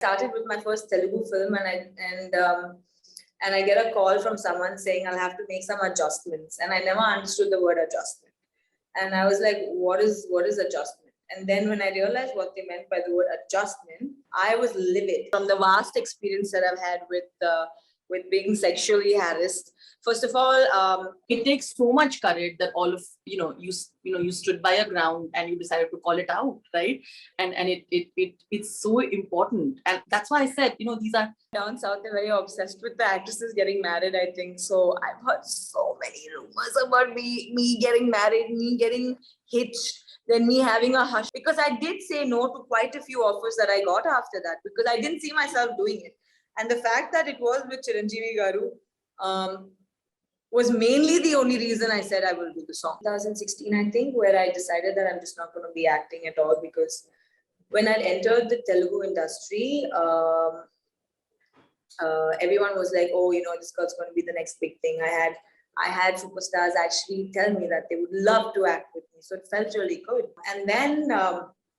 Started with my first Telugu film, and I get a call from someone saying I'll have to make some adjustments, and I never understood the word adjustment, and I was like, what is adjustment? And then when I realized what they meant by the word adjustment, I was livid from the vast experience that I've had with being sexually harassed. First of all, it takes so much courage that all of you stood by a ground and you decided to call it out, right? And it's so important, and that's why I said these are down south. They're very obsessed with the actresses getting married, I think. So I've heard so many rumors about me getting married, me getting hitched, then me having a hush, because I did say no to quite a few offers that I got after that because I didn't see myself doing it. And the fact that it was with Chiranjeevi Garu was mainly the only reason I said I will do the song. 2016, I think, where I decided that I'm just not going to be acting at all, because when I entered the Telugu industry, everyone was like, oh, this girl's going to be the next big thing. I had superstars actually tell me that they would love to act with me. So it felt really good. And then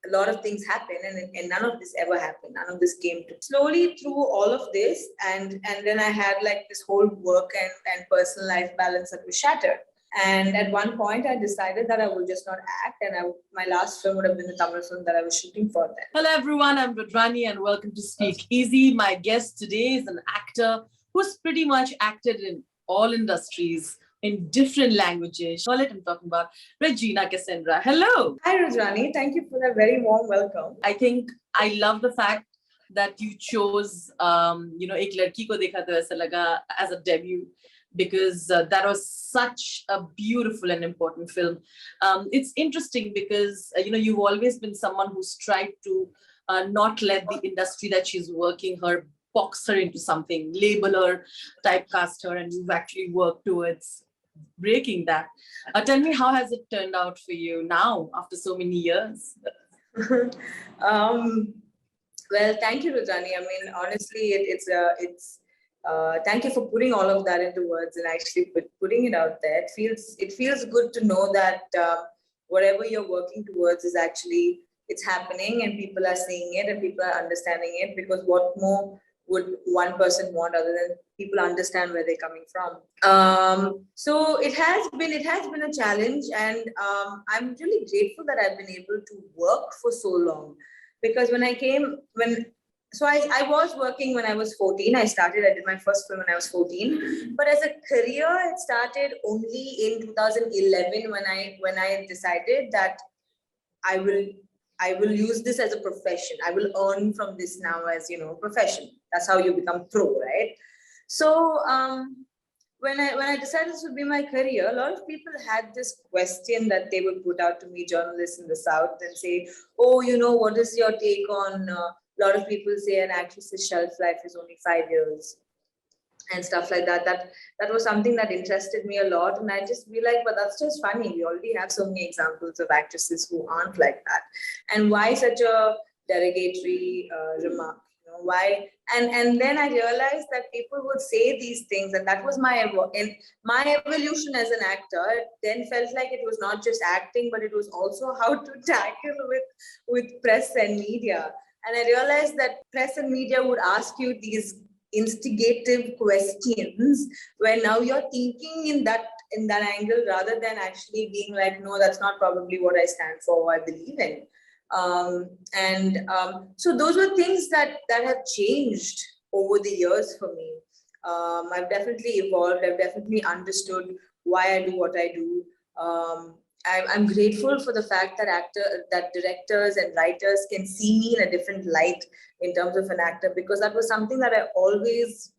a lot of things happened, and none of this ever happened. None of this came to slowly through all of this. And then I had like this whole work and personal life balance that was shattered. And at one point, I decided that I would just not act. And my last film would have been the Tamil film that I was shooting for then. Hello, everyone. I'm Rudrani, and welcome to Speak Easy. My guest today is an actor who's pretty much acted in all industries in different languages. I'm talking about Regina Cassandra. Hello. Hi, Rudrani. Thank you for that very warm welcome. I think I love the fact that you chose, Ek Ladki Ko Dekha To Aisa Laga as a debut, because that was such a beautiful and important film. It's interesting because, you've always been someone who's tried to not let the industry that she's working her box her into something, label her, typecast her, and you've actually worked towards breaking that. Tell me, how has it turned out for you now after so many years? Well, thank you, Rudrani. I mean, honestly, thank you for putting all of that into words and actually putting it out there. It feels good to know that whatever you're working towards is actually, it's happening and people are seeing it and people are understanding it, because what more would one person want other than people understand where they're coming from? So it has been a challenge, and I'm really grateful that I've been able to work for so long, because I was working when I was 14. I did my first film when I was 14, but as a career, it started only in 2011 when I decided that I will use this as a profession. I will earn from this now as, profession. That's how you become pro, right? So when I decided this would be my career, a lot of people had this question that they would put out to me, journalists in the South, and say, oh, what is your take on, a lot of people say an actress's shelf life is only 5 years and stuff like that. That was something that interested me a lot. And I just be like, but that's just funny. We already have so many examples of actresses who aren't like that. And why such a derogatory remark? Why? And then I realized that people would say these things, and that was my evolution as an actor. It then felt like it was not just acting, but it was also how to tackle with press and media. And I realized that press and media would ask you these instigative questions where now you're thinking in that angle, rather than actually being like, no, that's not probably what I stand for or I believe in. So those were things that have changed over the years for me. I've definitely evolved. I've definitely understood why I do what I do. I'm grateful for the fact that directors and writers can see me in a different light in terms of an actor, because that was something that I always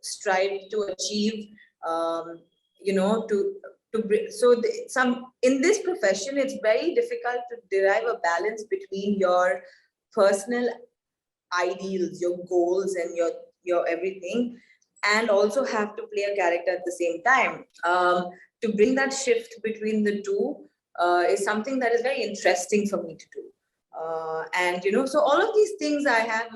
strived to achieve. In this profession, it's very difficult to derive a balance between your personal ideals, your goals, and your everything, and also have to play a character at the same time. To bring that shift between the two is something that is very interesting for me to do. So all of these things I have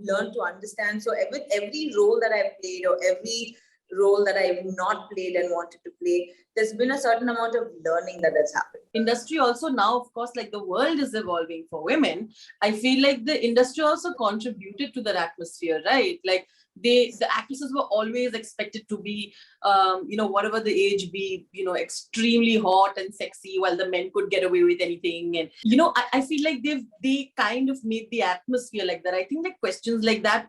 learned to understand. So with every role that I've played, or every role that I've not played and wanted to play. There's been a certain amount of learning that has happened. Industry also now, of course, like the world is evolving for women. I feel like the industry also contributed to that atmosphere, right? Like the actresses were always expected to be, whatever the age be, extremely hot and sexy, while the men could get away with anything. And, I feel like they kind of made the atmosphere like that. I think that questions like that,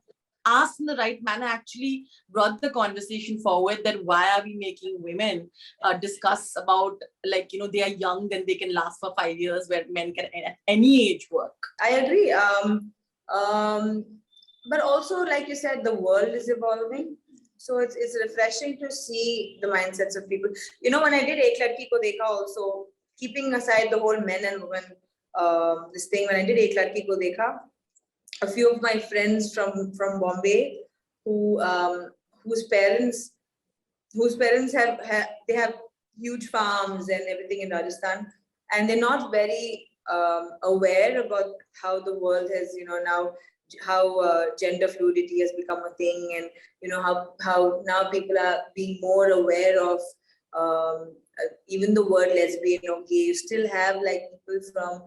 asked in the right manner, actually brought the conversation forward, that why are we making women discuss about, like, they are young, then they can last for 5 years, where men can at any age work. I agree. But also, like you said, the world is evolving. So it's refreshing to see the mindsets of people. When I did Ek Ladki Ko Dekha also, keeping aside the whole men and women, this thing, when I did Ek Ladki Ko Dekha, a few of my friends from Bombay, whose parents have huge farms and everything in Rajasthan, and they're not very aware about how the world has, now how gender fluidity has become a thing, and how now people are being more aware of even the word lesbian or gay. You still have like people from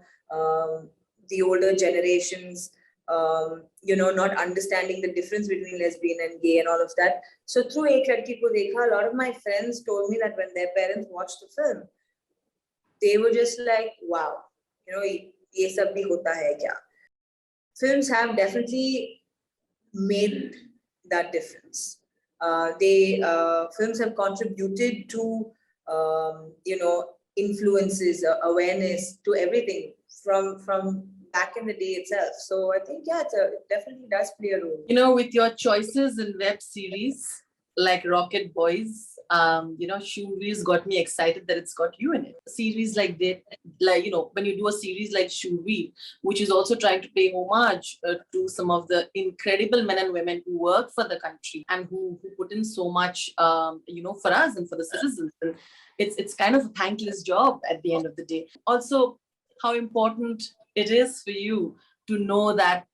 the older generations, not understanding the difference between lesbian and gay and all of that. So through Ek Ladki Ko Dekha, a lot of my friends told me that when their parents watched the film, they were just like, wow, ye sab bhi hota hai kya? Films have definitely made that difference. Films have contributed to, influences, awareness to everything from back in the day itself. So I think, yeah, it definitely does play a role. With your choices in web series like Rocket Boys, Shoorveer's got me excited that it's got you in it. Series like that, when you do a series like Shoorveer, which is also trying to pay homage to some of the incredible men and women who work for the country and who put in so much, for us and for the citizens. And it's kind of a thankless job at the end of the day. Also, how important it is for you to know that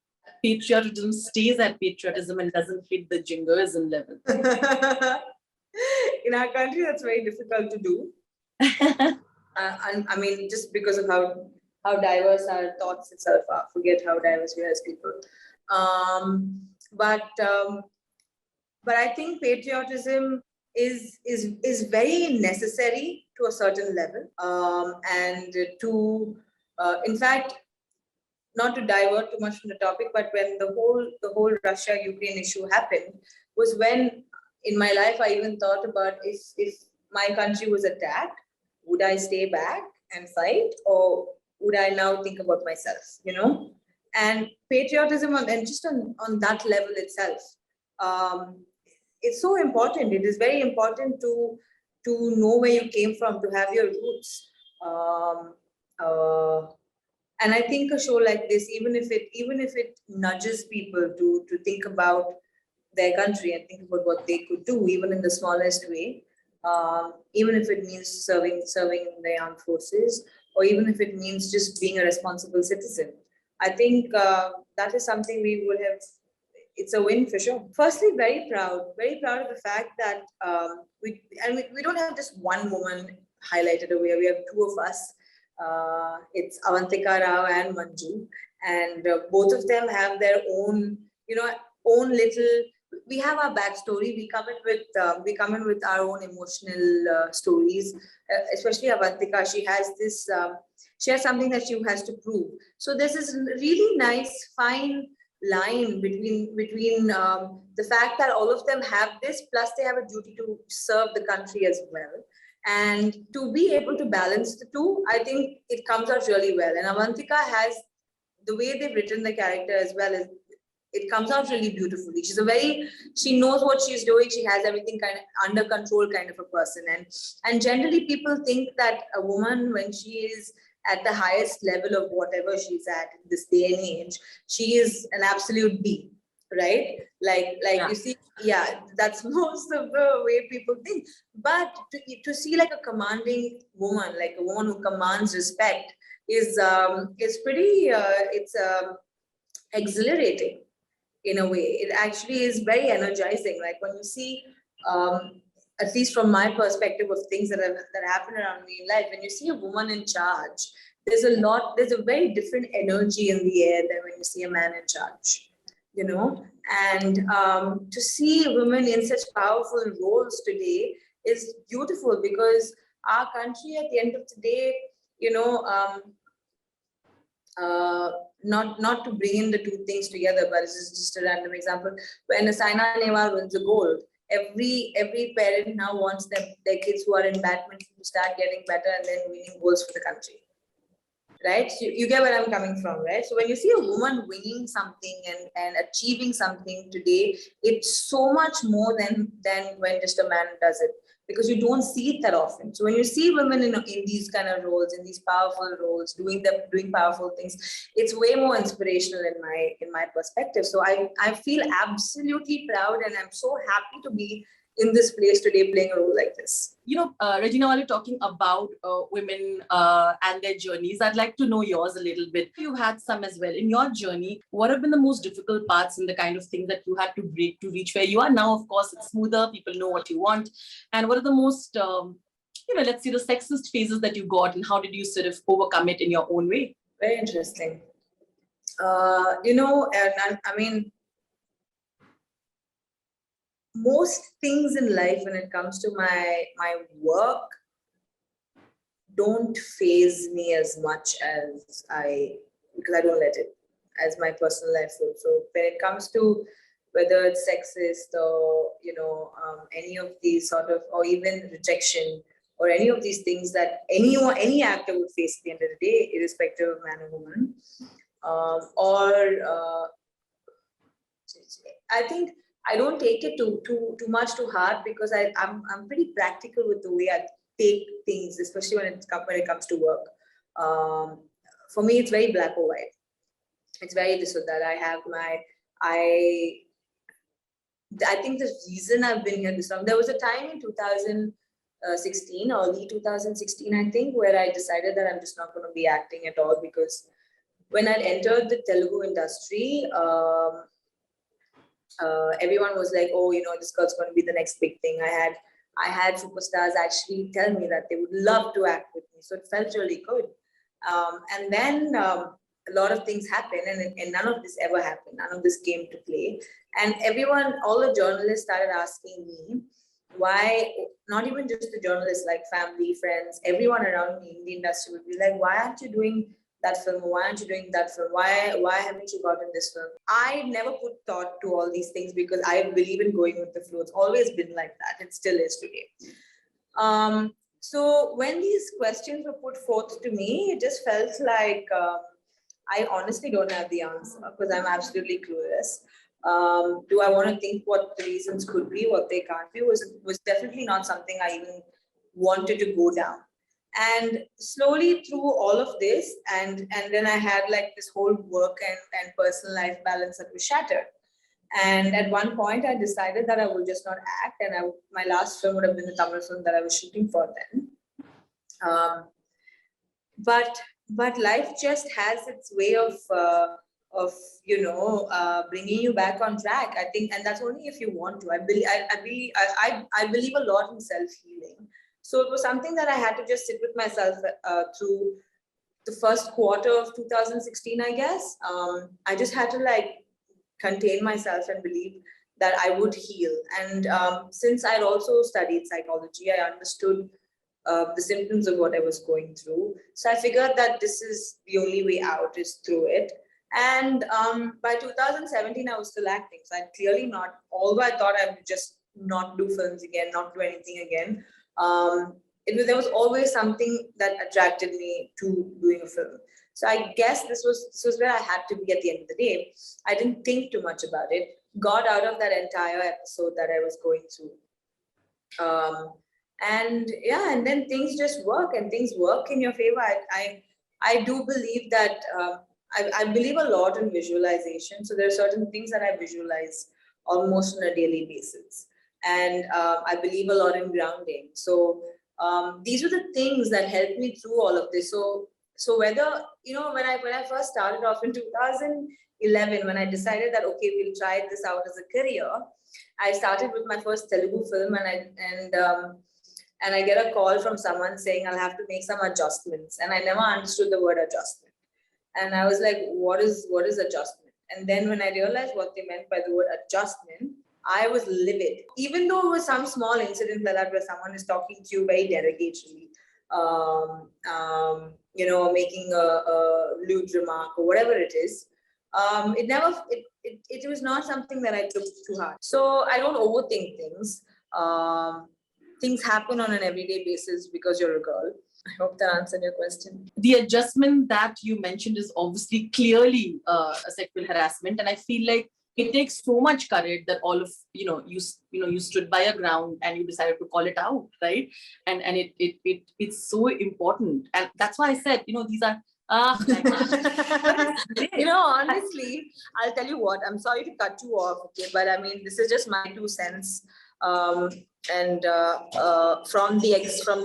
patriotism stays at patriotism and doesn't hit the jingoism level. In our country, that's very difficult to do. I mean, just because of how diverse our thoughts itself are. Forget how diverse we are as people. But I think patriotism is very necessary to a certain level, and to in fact, not to divert too much from the topic, but when the whole Russia-Ukraine issue happened, was when in my life I even thought about if my country was attacked, would I stay back and fight, or would I now think about myself? And patriotism, and just on that level itself, it's so important. It is very important to know where you came from, to have your roots. And I think a show like this, even if it nudges people to think about their country and think about what they could do, even in the smallest way, even if it means serving in the armed forces, or even if it means just being a responsible citizen, I think that is something we would have. It's a win for sure. Firstly, very proud of the fact that we don't have just one woman highlighted over here. We have two of us. It's Avantika Rao and Manju, and both of them have their own little. We have our backstory. We come in with our own emotional stories. Especially Avantika, she has this. She has something that she has to prove. So there's this really nice, fine line between the fact that all of them have this, plus they have a duty to serve the country as well. And to be able to balance the two, I think it comes out really well. And Avantika has, the way they've written the character as well, is it comes out really beautifully. She knows what she's doing. She has everything kind of under control kind of a person. And generally people think that a woman, when she is at the highest level of whatever she's at in this day and age, she is an absolute B. Right? Like yeah. You see, yeah, that's most of the way people think. But to see like a commanding woman, like a woman who commands respect, is pretty. It's exhilarating in a way. It actually is very energizing. Like when you see at least from my perspective of things that happen around me in life, when you see a woman in charge, there's a very different energy in the air than when you see a man in charge, you know. And to see women in such powerful roles today is beautiful, because our country at the end of the day, you know, not to bring in the two things together, but it's just a random example. When Saina Nehwal wins the gold, every parent now wants their kids who are in badminton to start getting better and then winning golds for the country. Right? So you get where I'm coming from, right? So when you see a woman winning something and achieving something today, it's so much more than when just a man does it, because you don't see it that often. So when you see women in these kind of roles, in these powerful roles, doing powerful things, it's way more inspirational in my perspective. So I feel absolutely proud, and I'm so happy to be in this place today playing a role like this. You know, Regina, while you're talking about women and their journeys, I'd like to know yours a little bit. You had some as well. In your journey, what have been the most difficult parts and the kind of things that you had to break to reach where you are now? Of course, it's smoother. People know what you want. And what are the most, let's see, the sexist phases that you got, and how did you sort of overcome it in your own way? Very interesting. I mean, most things in life when it comes to my work don't faze me as much as because I don't let it, as my personal life would. So when it comes to whether it's sexist or, any of these sort of, or even rejection or any of these things that any actor would face at the end of the day, irrespective of man or woman, I think I don't take it too much to heart, because I'm pretty practical with the way I take things, especially when it comes to work. For me, it's very black or white. It's very this or that. I think the reason I've been here this long, there was a time in 2016, early 2016, I think, where I decided that I'm just not going to be acting at all, because when I'd entered the Telugu industry, everyone was like, oh, this girl's going to be the next big thing. I had superstars actually tell me that they would love to act with me. So it felt really good. And then a lot of things happened, and none of this ever happened. None of this came to play. And all the journalists started asking me why, not even just the journalists, like family, friends, everyone around me in the industry would be like, why aren't you doing that film? Why aren't you doing that film? Why haven't you gotten this film? I never put thought to all these things, because I believe in going with the flow. It's always been like that. It still is today. So when these questions were put forth to me, it just felt like I honestly don't have the answer, because I'm absolutely clueless. Do I want to think what the reasons could be, what they can't be? Was definitely not something I even wanted to go down. And slowly through all of this, and then I had like this whole work and personal life balance that was shattered. And at one point, I decided that I would just not act, and my last film would have been the Tamil film that I was shooting for then. But life just has its way of bringing you back on track, I think, and that's only if you want to. I believe a lot in self-healing. So it was something that I had to just sit with myself through the first quarter of 2016, I guess. I just had to contain myself and believe that I would heal. And since I'd also studied psychology, I understood the symptoms of what I was going through. So I figured that this is the only way out, is through it. And by 2017, I was still acting. So I clearly not, although I thought I would just not do films again, not do anything again, there was always something that attracted me to doing a film. So I guess this was where I had to be at the end of the day. I didn't think too much about it, got out of that entire episode that I was going through. And then things just work, and things work in your favor. I do believe that I believe a lot in visualization. So there are certain things that I visualize almost on a daily basis. And I believe a lot in grounding. So these are the things that helped me through all of this. So whether, when I first started off in 2000, 2011, when I decided that, okay, we'll try this out as a career, I started with my first Telugu film, and I get a call from someone saying I'll have to make some adjustments. And I never understood the word adjustment. And I was like, what is adjustment? And then when I realized what they meant by the word adjustment, I was livid. Even though it was some small incident like that where someone is talking to you very derogatorily, making a lewd remark or whatever it is, it was not something that I took too hard. So I don't overthink things. Things happen on an everyday basis because you're a girl. I hope that answered your question. The adjustment that you mentioned is obviously clearly a sexual harassment, and I feel like it takes so much courage that all of you stood by a ground and you decided to call it out, right? And it's so important, and that's why I said these are honestly, I'll tell you what, I'm sorry to cut you off, okay, but I mean, this is just my 2 cents. From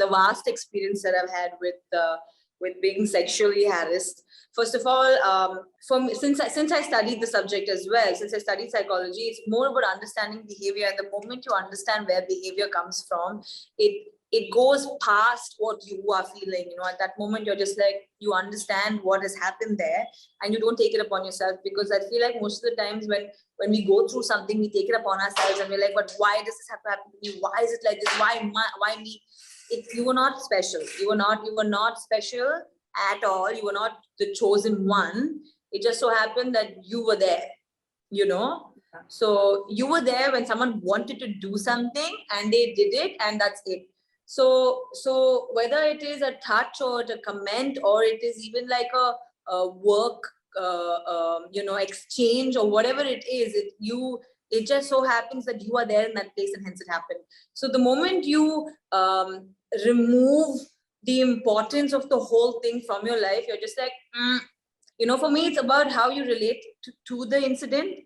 the vast experience that I've had with being sexually harassed. First of all, since I studied the subject as well, since I studied psychology, it's more about understanding behavior. And the moment you understand where behavior comes from, it goes past what you are feeling. At that moment, you're just like, you understand what has happened there, and you don't take it upon yourself. Because I feel like most of the times when we go through something, we take it upon ourselves and we're like, but why does this have to happen to me? Why is it like this? Why me? You were not special. You were not special at all. You were not the chosen one. It just so happened that you were there, So you were there when someone wanted to do something and they did it, and that's it. So whether it is a touch or a comment, or it is even like a work, exchange or whatever it is, it just so happens that you are there in that place and hence it happened. So the moment you remove the importance of the whole thing from your life, you're just like, for me, it's about how you relate to the incident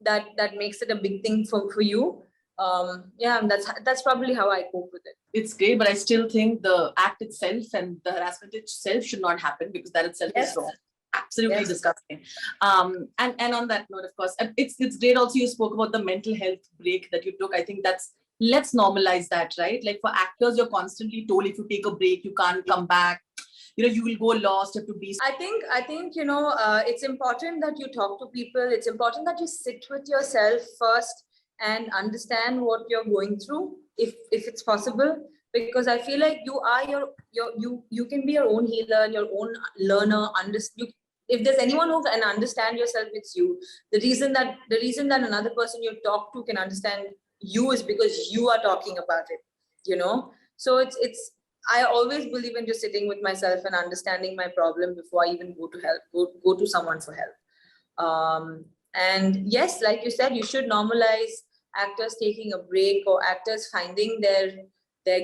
that makes it a big thing for you. That's probably how I cope with it. It's great, but I still think the act itself and the harassment itself should not happen, because that itself is wrong. Absolutely disgusting. And on that note, of course, it's great also you spoke about the mental health break that you took. I think let's normalize that, right? Like for actors, you're constantly told if you take a break, you can't come back. You will go lost, have to be. I think it's important that you talk to people. It's important that you sit with yourself first and understand what you're going through, if it's possible, because I feel like you are you can be your own healer, your own learner. If there's anyone who can understand yourself, it's you. The reason that another person you talk to can understand you is because you are talking about it. So it's I always believe in just sitting with myself and understanding my problem before I even go to someone for help. And yes, like you said, you should normalize actors taking a break, or actors finding their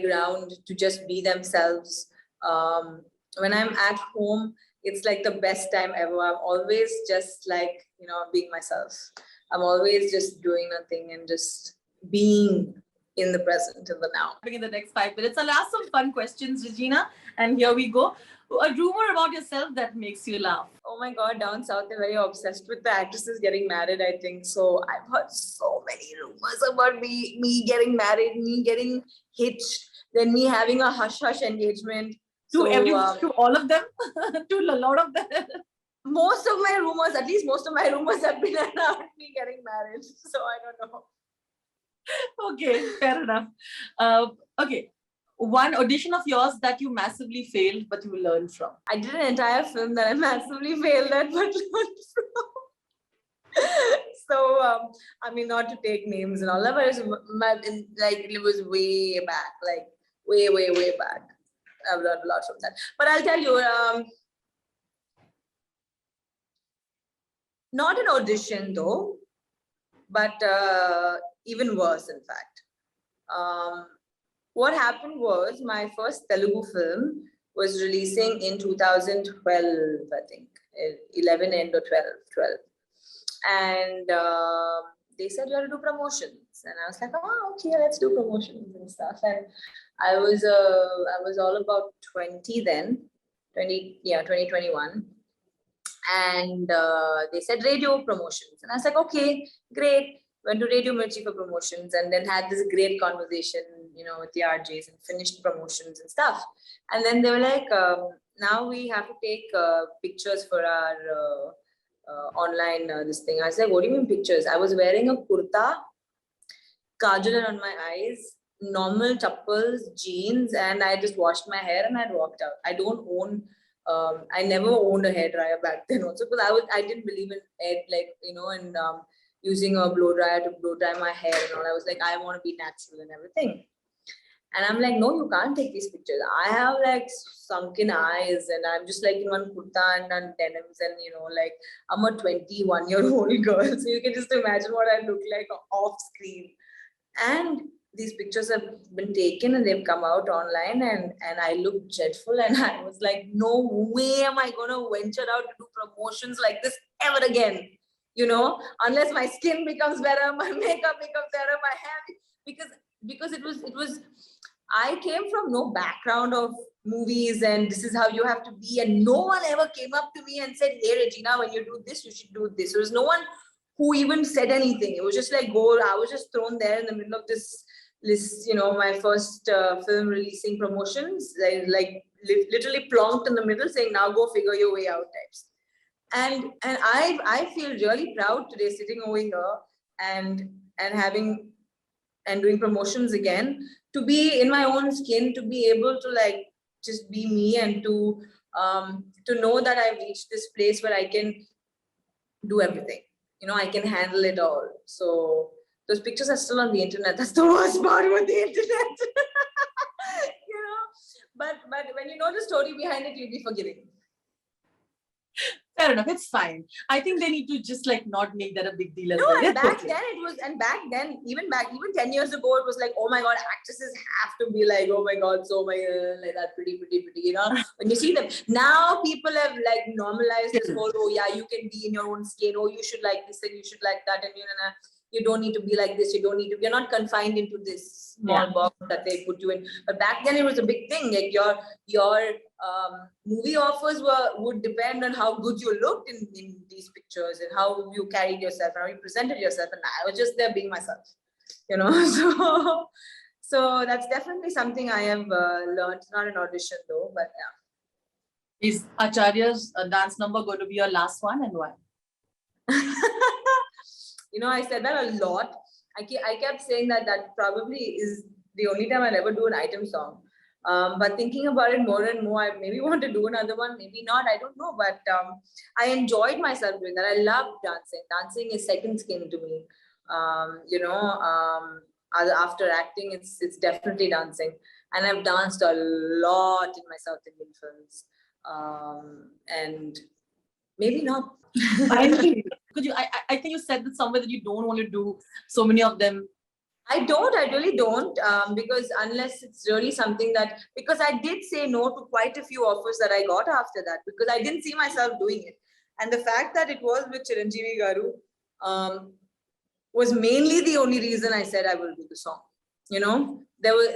ground to just be themselves. When I'm at home, it's like the best time ever. I'm always just like, being myself. I'm always just doing nothing and just being in the present, in the now. In the next 5 minutes, I'll ask some fun questions, Regina, and here we go. A rumor about yourself that makes you laugh. Oh my God, down south, they're very obsessed with the actresses getting married, I think. So I've heard so many rumors about me getting married, me getting hitched, then me having a hush-hush engagement. To all of them? To a lot of them? Most of my rumors have been around me getting married. So I don't know. Okay, fair enough. Okay. One audition of yours that you massively failed, but you learned from. I did an entire film that I massively failed at, but learned from. So, I mean, not to take names and all that, but it was way back, like way back. I've learned a lot from that. But I'll tell you, not an audition though, but even worse, in fact. What happened was my first Telugu film was releasing in 2012, I think, 11 end or 12. And they said, you have to do promotions. And I was like, oh, okay, let's do promotions and stuff. And I was all about 20 then, 2021. And they said radio promotions. And I was like, okay, great. Went to Radio Mirchi for promotions and then had this great conversation, with the RJs and finished promotions and stuff. And then they were like, now we have to take pictures for our online this thing. I was like, what do you mean pictures? I was wearing a kurta, kajal on my eyes, normal chappals, jeans, and I just washed my hair and I'd walked out. I don't own I never owned a hairdryer back then also because I didn't believe in it, and using a blow dryer to blow dry my hair and all. I was like, I want to be natural and everything. And I'm like, no, you can't take these pictures. I have like sunken eyes and I'm just like in one kurta and denims and like I'm a 21-year-old girl. So you can just imagine what I look like off screen. And these pictures have been taken and they've come out online and I look dreadful and I was like, no way am I going to venture out to do promotions like this ever again, unless my skin becomes better, my makeup becomes better, my hair, because it was, I came from no background of movies and this is how you have to be, and no one ever came up to me and said, hey Regina, when you do this, you should do this. There was no one who even said anything. It was just like, I was just thrown there in the middle of this list, my first film releasing promotions, like literally plonked in the middle saying, now go figure your way out types. And I feel really proud today sitting over here and having and doing promotions again, to be in my own skin, to be able to like just be me and to know that I've reached this place where I can do everything. I can handle it all. So those pictures are still on the internet. That's the worst part about the internet. But when you know the story behind it, you'll be forgiving. Fair enough, it's fine. I think they need to just like not make that a big deal. No, and back then, even 10 years ago, it was like, oh my God, actresses have to be like, oh my God, so like that pretty, when you see them. Now people have like normalized this whole, oh yeah, you can be in your own skin, oh you should like this and you should like that, and you don't need to be like this, you're not confined into this small box that they put you in. But back then it was a big thing, like your movie offers would depend on how good you looked in these pictures and how you carried yourself and how you presented yourself, and I was just there being myself, so that's definitely something I have learned. Not an audition though, but yeah. Is Acharya's dance number going to be your last one, and why? I said that a lot. I kept saying that probably is the only time I'll ever do an item song. But thinking about it more and more, I maybe want to do another one, maybe not, I don't know. But I enjoyed myself doing that. I love dancing. Dancing is second skin to me. After acting, it's definitely dancing. And I've danced a lot in my South Indian films. And maybe not. I think you said that somewhere that you don't want to do so many of them. I really don't, because unless it's really something because I did say no to quite a few offers that I got after that, because I didn't see myself doing it. And the fact that it was with Chiranjeevi Garu was mainly the only reason I said I will do the song. There were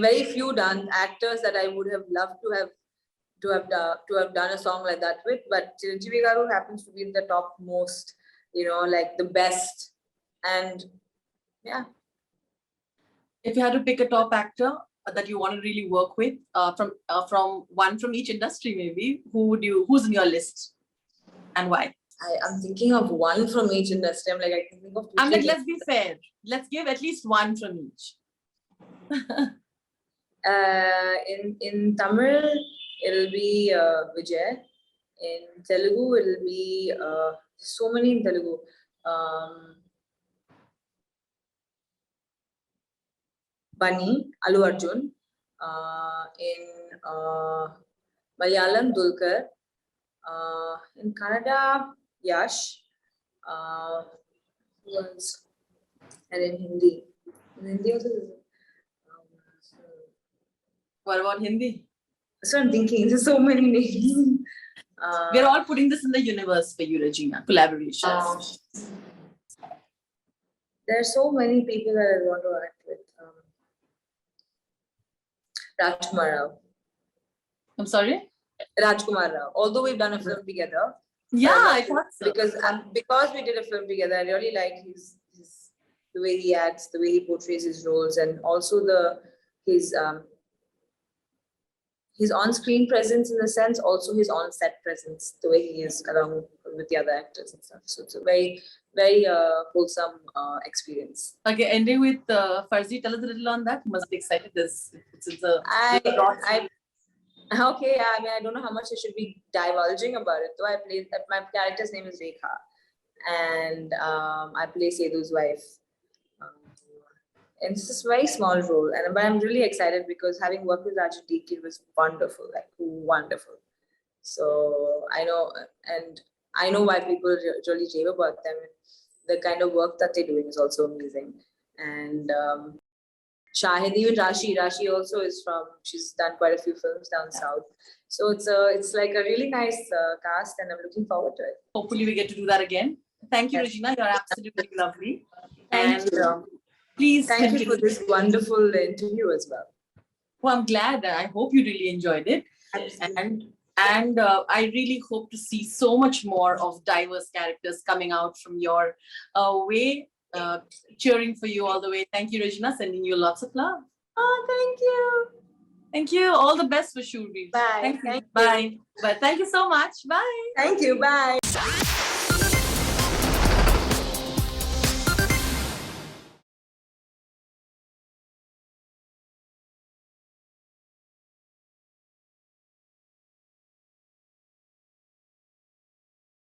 very few actors that I would have loved to have done a song like that with, but Chiranjeevi Garu happens to be the top most, like the best. And yeah. If you had to pick a top actor that you want to really work with, from one from each industry, maybe, who's in your list and why? I'm thinking of one from each industry. I can think of two. Let's be fair. Let's give at least one from each. In Tamil, it'll be Vijay. In Telugu, it'll be so many in Telugu. Bunny, Allu Arjun. In Malayalam, Dulkar. In Kannada, Yash. Who else? And in Hindi. In Hindi also. What about Hindi? So I'm thinking, there's so many names. We're all putting this in the universe for you, Regina. Collaborations. There are so many people that I want to act with. Rajkumar Rao. I'm sorry? Rajkumar Rao. Although we've done a film together, Yeah, I thought so. Because we did a film together, I really like his the way he acts, the way he portrays his roles, and also his on-screen presence in the sense, also his on-set presence, the way he is along with the other actors and stuff. So it's a very, very wholesome experience. Okay, ending with Farzi, tell us a little on that. You must be excited. Okay, yeah, I mean, I don't know how much I should be divulging about it. Though my character's name is Dekha, and I play Sethu's wife. And it's just a very small role, but I'm really excited because having worked with Raju was wonderful, like wonderful. So I know why people really rave about them. The kind of work that they're doing is also amazing. And Shahid, even Rashi also she's done quite a few films down south. So it's like a really nice cast, and I'm looking forward to it. Hopefully we get to do that again. Thank you, Regina. You're absolutely lovely. Thank you. Please thank you for this wonderful interview as well. Well, I'm glad. I hope you really enjoyed it. Absolutely. And I really hope to see so much more of diverse characters coming out from your way. Cheering for you all the way. Thank you, Regina. Sending you lots of love. Oh, thank you. Thank you. All the best for Shoorveer. Bye. Thank you. Bye. But thank you so much. Bye. Thank you. Bye.